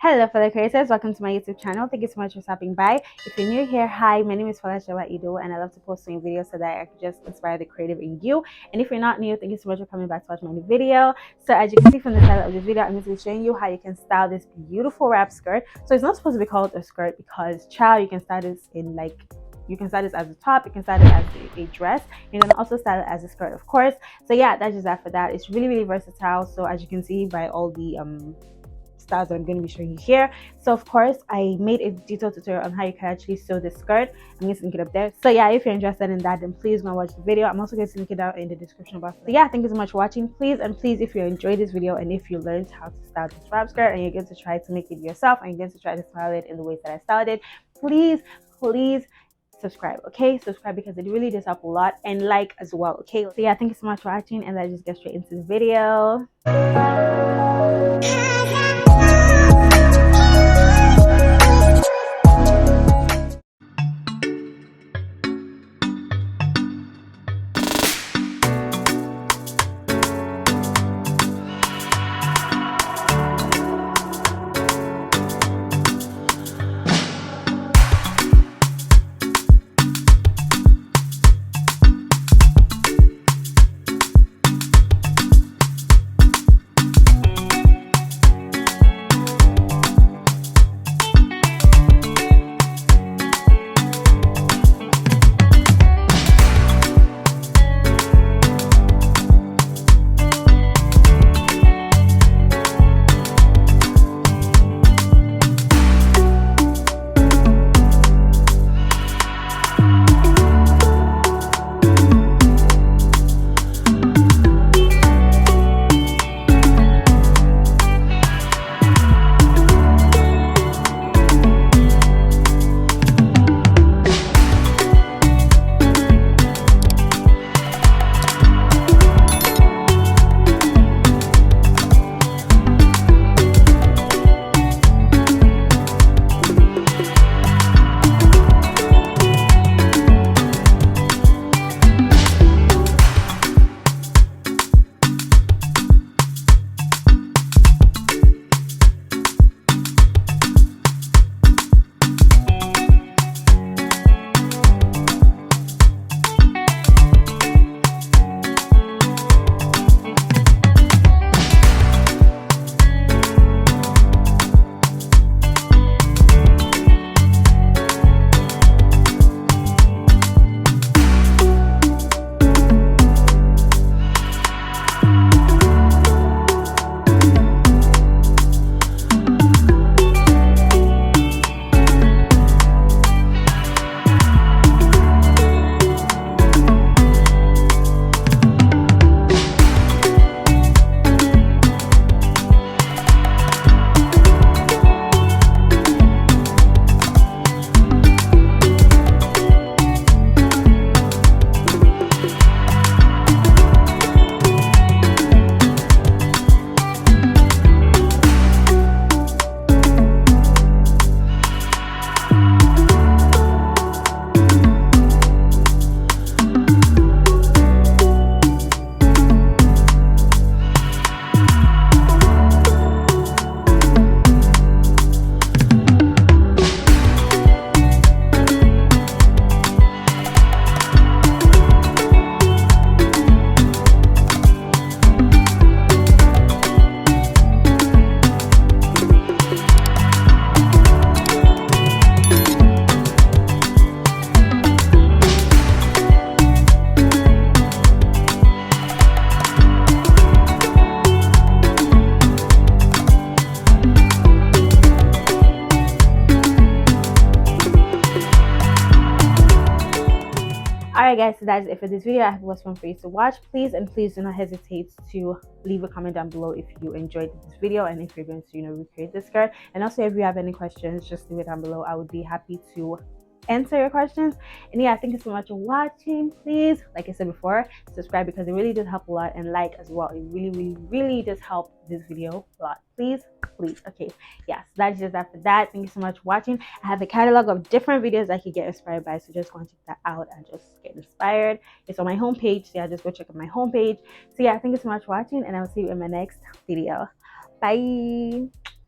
Hello fellow creators, welcome to my YouTube channel. Thank you so much for stopping by. If you're new here, hi, my name is What You Do, and I love to post new videos so that I can just inspire the creative in you. And if you're not new, thank you so much for coming back to watch my new video. So as you can see from the title of this video, I'm going to be showing you how you can style this beautiful wrap skirt. So it's not supposed to be called a skirt because child, you can style this in you can style this as a top, you can style it as a dress, you can also style it as a skirt, of course. So yeah, that's just that for that. It's really versatile. So as you can see by all the styles that I'm going to be showing you here. So of course I made a detailed tutorial on how you can actually sew this skirt. I'm going to link it up there. So yeah, if you're interested in that, then please go watch the video. I'm also going to link it out in the description box. So yeah, thank you so much for watching. Please if you enjoyed this video and if you learned how to style this wrap skirt and you're going to try to make it yourself and you're going to try to style it in the ways that I styled it, please subscribe. Okay, subscribe because it really does help a lot, and like as well. Okay, so yeah, thank you so much for watching, and let's just get straight into the video. Alright guys, so that's it for this video. I hope it was fun for you to watch. Please do not hesitate to leave a comment down below if you enjoyed this video and if you're going to recreate this skirt. And also if you have any questions, just leave it down below. I would be happy to answer your questions. And yeah, thank you so much for watching. Please, like I said before, subscribe because it really does help a lot, and like as well. It really does help this video a lot. Please. Okay, yes, that's just that for that. Thank you so much for watching. I have a catalog of different videos I could get inspired by, so just go and check that out and just get inspired. It's on my homepage, so yeah, just go check out my homepage. So yeah, thank you so much for watching, and I'll see you in my next video. Bye.